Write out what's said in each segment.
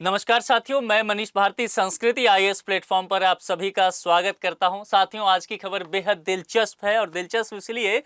नमस्कार साथियों, मैं मनीष भारती संस्कृति आईएएस प्लेटफॉर्म पर आप सभी का स्वागत करता हूं। साथियों, आज की खबर बेहद दिलचस्प है और दिलचस्प इसलिए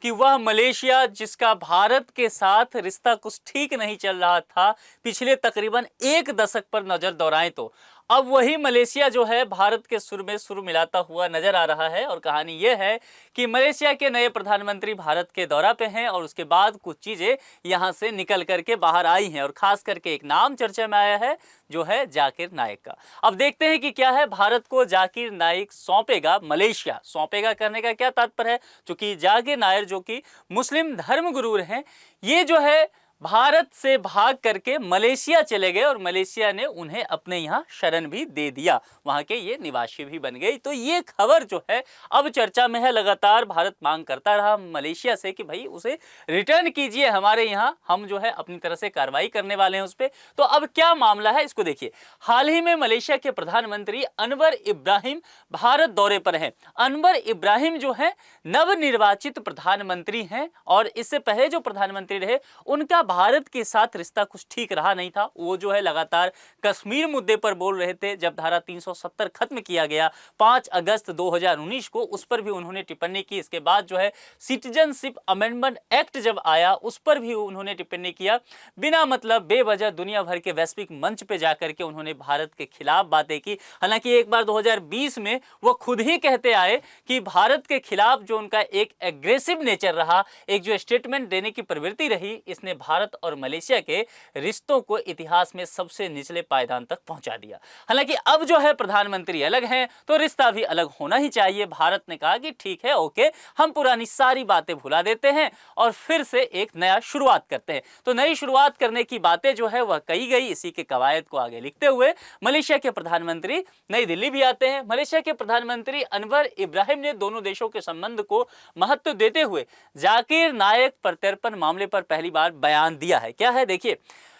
कि वह मलेशिया जिसका भारत के साथ रिश्ता कुछ ठीक नहीं चल रहा था पिछले तकरीबन एक दशक पर नजर दौड़ाएं तो अब वही मलेशिया जो है भारत के सुर में सुर मिलाता हुआ नजर आ रहा है। और कहानी यह है कि मलेशिया के नए प्रधानमंत्री भारत के दौरा पे हैं और उसके बाद कुछ चीजें यहां से निकल करके बाहर आई हैं और खास करके एक नाम चर्चा में आया है जो है जाकिर नाइक का। अब देखते हैं कि क्या है, भारत को जाकिर नाइक सौंपेगा मलेशिया। सौंपेगा करने का क्या तात्पर्य है, क्योंकि जाकिर नाइक जो कि मुस्लिम धर्म गुरु हैं, ये जो है भारत से भाग करके मलेशिया चले गए और मलेशिया ने उन्हें अपने यहाँ शरण भी दे दिया, वहां के ये निवासी भी बन गए। तो ये खबर जो है अब चर्चा में है। लगातार भारत मांग करता रहा मलेशिया से कि भाई उसे रिटर्न कीजिए हमारे यहाँ, हम जो है अपनी तरह से कार्रवाई करने वाले हैं उस पर। तो अब क्या मामला है इसको देखिए। हाल ही में मलेशिया के प्रधानमंत्री अनवर इब्राहिम भारत दौरे पर हैं। अनवर इब्राहिम जो है नवनिर्वाचित प्रधानमंत्री हैं और इससे पहले जो प्रधानमंत्री रहे उनका भारत के साथ रिश्ता कुछ ठीक रहा नहीं था। वो जो है लगातार कश्मीर मुद्दे पर बोल रहे थे। जब धारा 370 खत्म किया गया 5 अगस्त 2019 को, उस पर भी उन्होंने टिप्पणी की। इसके बाद जो है सिटीजनशिप अमेंडमेंट एक्ट जब आया उस पर भी उन्होंने टिप्पणी किया। बिना मतलब बेवजह दुनिया भर के वैश्विक मंच पे जाकर के उन्होंने भारत के खिलाफ बातें की। हालांकि एक बार 2020 में वो खुद ही कहते आए कि भारत के खिलाफ जो उनका एक एग्रेसिव नेचर रहा, एक जो स्टेटमेंट देने की प्रवृत्ति रही, इसने भारत और मलेशिया के रिश्तों को इतिहास में सबसे निचले पायदान तक पहुंचा दिया। हालांकि अब जो है प्रधानमंत्री अलग हैं तो रिश्ता भी अलग होना ही चाहिए। भारत ने कहा कि ठीक है, ओके, हम पुरानी सारी बातें भुला देते हैं और फिर से एक नया शुरुआत करते हैं। तो नई शुरुआत करने की बातें जो है वह कही गई। इसी के कवायद को आगे लिखते हुए मलेशिया के प्रधानमंत्री नई दिल्ली भी आते हैं। मलेशिया के प्रधानमंत्री अनवर इब्राहिम ने दोनों देशों के संबंध को महत्व देते हुए जाकिर नाइक प्रत्यर्पण मामले पर पहली बार बयान दिया है। क्या है देखिए,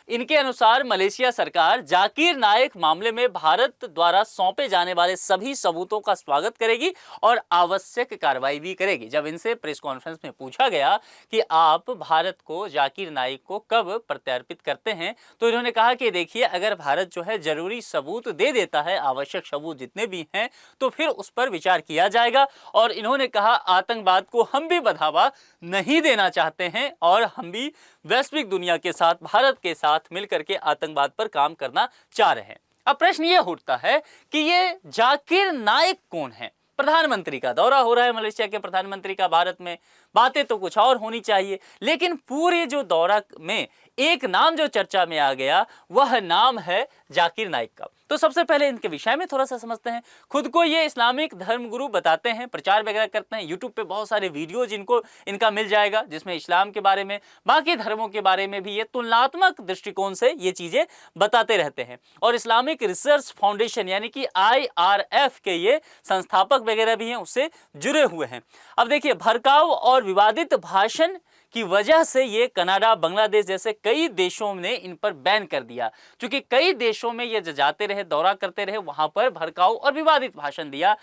इनके अनुसार मलेशिया सरकार जाकिर नाइक मामले में भारत द्वारा सौंपे जाने वाले सभी सबूतों का स्वागत करेगी और आवश्यक कार्रवाई भी करेगी। जब इनसे प्रेस कॉन्फ्रेंस में पूछा गया कि आप भारत को जाकिर नाइक को कब प्रत्यर्पित करते हैं, तो इन्होंने कहा कि देखिए, अगर भारत जो है जरूरी सबूत दे देता है, आवश्यक सबूत जितने भी हैं, तो फिर उस पर विचार किया जाएगा। और इन्होंने कहा आतंकवाद को हम भी बढ़ावा नहीं देना चाहते हैं और हम भी वैश्विक दुनिया के साथ, भारत के साथ मिलकर के आतंकवाद पर काम करना चाह रहे हैं। अब प्रश्न यह उठता है कि ये जाकिर नाइक कौन है? प्रधानमंत्री का दौरा हो रहा है मलेशिया के प्रधानमंत्री का भारत में, बातें तो कुछ और होनी चाहिए, लेकिन पूरे जो दौरा में एक नाम जो चर्चा में आ गया वह नाम है जाकिर नाइक का। तो सबसे पहले इनके विषय में थोड़ा सा समझते हैं। खुद को ये इस्लामिक धर्मगुरु बताते हैं, प्रचार वगैरह करते हैं। यूट्यूब पे बहुत सारे वीडियो जिनको इनका मिल जाएगा जिसमें इस्लाम के बारे में, बाकी धर्मों के बारे में भी ये तुलनात्मक दृष्टिकोण से ये चीजें बताते रहते हैं। और इस्लामिक रिसर्च फाउंडेशन यानी कि IRF के ये संस्थापक वगैरह भी हैं, उससे जुड़े हुए हैं। अब देखिए, भड़काऊ और विवादित भाषण की वजह से ये कनाडा, बांग्लादेश जैसे कई देशों ने इन पर बैन कर दिया, क्योंकि कई देशों में ये जाते रहे, दौरा करते रहे, वहां पर भड़काऊ और विवादित भाषण दिया।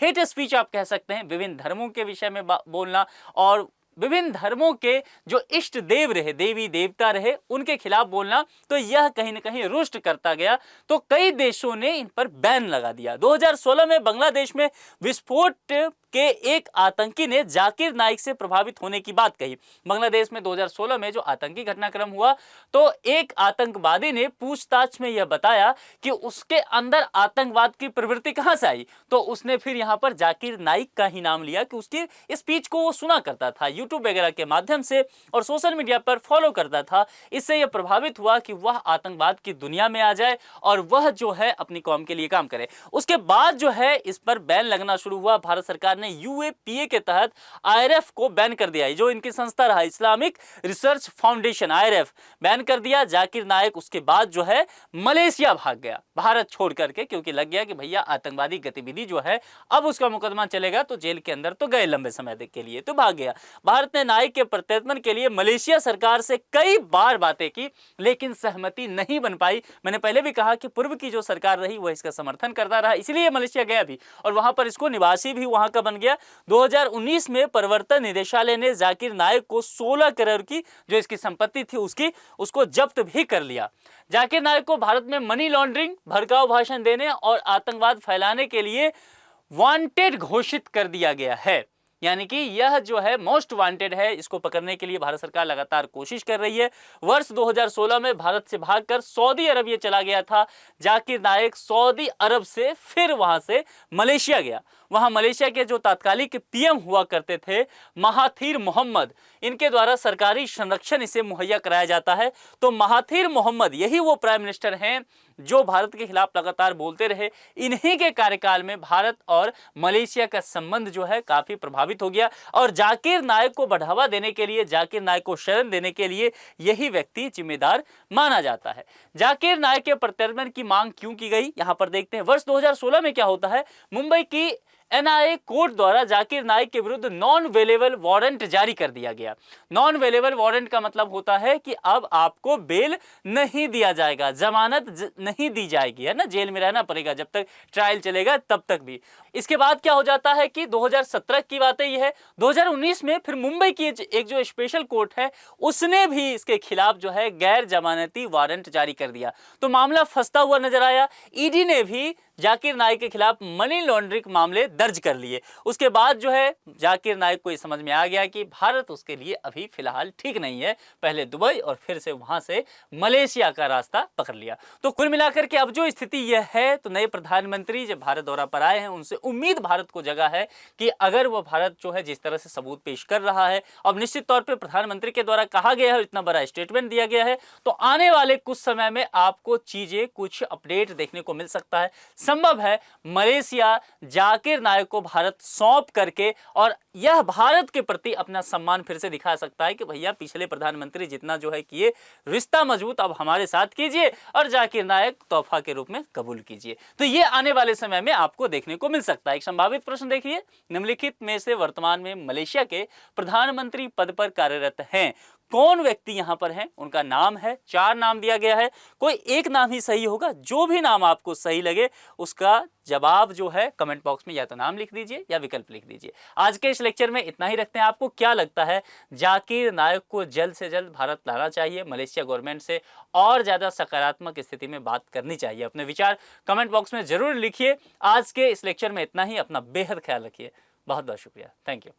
हेट स्पीच आप कह सकते हैं, विभिन्न धर्मों के विषय में बोलना और विभिन्न धर्मों के जो इष्ट देव रहे, देवी देवता रहे, उनके खिलाफ बोलना, तो यह कहीं ना कहीं रुष्ट करता गया। तो कई देशों ने इन पर बैन लगा दिया। 2016 में बांग्लादेश में विस्फोट के एक आतंकी ने जाकिर नाइक से प्रभावित होने की बात कही। बांग्लादेश में 2016 में जो आतंकी घटनाक्रम हुआ, तो एक आतंकवादी ने पूछताछ में यह बताया कि उसके अंदर आतंकवाद की प्रवृत्ति कहां से आई। तो उसने फिर यहां पर जाकिर नाइक का ही नाम लिया कि उसकी स्पीच को वो सुना करता था यूट्यूब वगैरह के माध्यम से और सोशल मीडिया पर फॉलो करता था। इससे यह प्रभावित हुआ कि वह आतंकवाद की दुनिया में आ जाए और वह जो है अपनी कौम के लिए काम करे। उसके बाद जो है इस पर बैन लगना शुरू हुआ। भारत सरकार ने UAPA के तहत IRF को बैन कर दिया, जो इनकी संस्था रहा, Islamic research foundation, IRF ban कर दिया। जाकिर नाइक उसके बाद जो है मलेशिया भाग गया भारत छोड़ करके, क्योंकि लग गया कि भैया आतंकवादी गतिविधि जो है अब उसका मुकदमा चलेगा, तो जेल के अंदर तो गए लंबे समय के लिए, तो भाग गया। भारत ने नाइक के प्रत्यर्पण के लिए मलेशिया सरकार से कई बार बातें की, लेकिन सहमति नहीं बन पाई। मैंने पहले भी कहा कि पूर्व की जो सरकार रही वह इसका समर्थन करता रहा, इसलिए मलेशिया गया भी और वहां पर इसको निवासी भी वहां का बन गया। 2019 में प्रवर्तन निदेशालय ने जाकिर नाइक को 16 करोड़ की जो इसकी संपत्ति थी उसको जब्त भी कर लिया। जाकिर नाइक को भारत में मनी लॉन्ड्रिंग, भड़काऊ भाषण देने और आतंकवाद फैलाने के लिए वांटेड घोषित कर दिया गया है। यानी कि यह जो है मोस्ट वांटेड है। इसको पकड़ने के लिए भारत सरकार लगातार कोशिश कर रही है। वर्ष 2016 में भारत से भागकर सऊदी अरब ये चला गया था। जाकिर नाइक सऊदी अरब से फिर वहां से मलेशिया गया। वहां मलेशिया के जो तात्कालिक पीएम हुआ करते थे महाथीर मोहम्मद, इनके द्वारा सरकारी संरक्षण इसे मुहैया कराया जाता है। तो महाथीर मोहम्मद यही वो प्राइम मिनिस्टर हैं जो भारत के खिलाफ लगातार बोलते रहे। इन्हीं के कार्यकाल में भारत और मलेशिया का संबंध जो है काफी प्रभावित हो गया और जाकिर नाइक को बढ़ावा देने के लिए, जाकिर नाइक को शरण देने के लिए यही व्यक्ति जिम्मेदार माना जाता है। जाकिर नाइक के प्रत्यर्पण की मांग क्यों की गई, यहां पर देखते हैं। वर्ष 2016 में क्या होता है, मुंबई की एनआईए कोर्ट द्वारा जाकिर नाइक के विरुद्ध नॉन वेलेबल वारंट जारी कर दिया गया। नॉन वेलेबल वारंट का मतलब होता है कि अब आपको बेल नहीं दिया जाएगा, जमानत नहीं दी जाएगी, है ना, जेल में रहना पड़ेगा जब तक ट्रायल चलेगा तब तक भी। इसके बाद क्या हो जाता है कि 2017 की बात है, ये है 2019 में फिर मुंबई की एक जो स्पेशल कोर्ट है उसने भी इसके खिलाफ जो है गैर जमानती वारंट जारी कर दिया। तो मामला फंसता हुआ नजर आया। ईडी ने भी जाकिर नाइक के खिलाफ मनी लॉन्ड्रिंग मामले दर्ज कर लिए। उसके बाद जो है जाकिर नाइक को ये समझ में आ गया कि भारत उसके लिए अभी फिलहाल ठीक नहीं है, पहले दुबई और फिर से वहां से मलेशिया का रास्ता पकड़ लिया। तो कुल मिलाकर के अब जो स्थिति यह है, तो नए प्रधानमंत्री जब भारत दौरा पर आए हैं उनसे उम्मीद भारत को जगा है कि अगर वो भारत जो है जिस तरह से सबूत पेश कर रहा है, अब निश्चित तौर पर प्रधानमंत्री के द्वारा कहा गया है, इतना बड़ा स्टेटमेंट दिया गया है, तो आने वाले कुछ समय में आपको चीजें कुछ अपडेट देखने को मिल सकता है। संभव है मलेशिया जाकिर नाइक को भारत सौंप करके और यह भारत के प्रति अपना सम्मान फिर से दिखा सकता है कि भैया पिछले प्रधानमंत्री जितना जो है किए, रिश्ता मजबूत अब हमारे साथ कीजिए और जाकिर नाइक तोहफा के रूप में कबूल कीजिए। तो ये आने वाले समय में आपको देखने को मिल सकता है। एक संभावित प्रश्न देखिए, निम्नलिखित में से वर्तमान में मलेशिया के प्रधानमंत्री पद पर कार्यरत हैं, कौन व्यक्ति यहां पर हैं? उनका नाम है, 4 नाम दिया गया है, कोई एक नाम ही सही होगा। जो भी नाम आपको सही लगे उसका जवाब जो है कमेंट बॉक्स में या तो नाम लिख दीजिए या विकल्प लिख दीजिए। आज के इस लेक्चर में इतना ही रखते हैं। आपको क्या लगता है, जाकिर नाइक को जल्द से जल्द भारत लाना चाहिए, मलेशिया गवर्नमेंट से और ज्यादा सकारात्मक स्थिति में बात करनी चाहिए? अपने विचार कमेंट बॉक्स में जरूर लिखिए। आज के इस लेक्चर में इतना ही। अपना बेहद ख्याल रखिए। बहुत बहुत शुक्रिया। Thank you.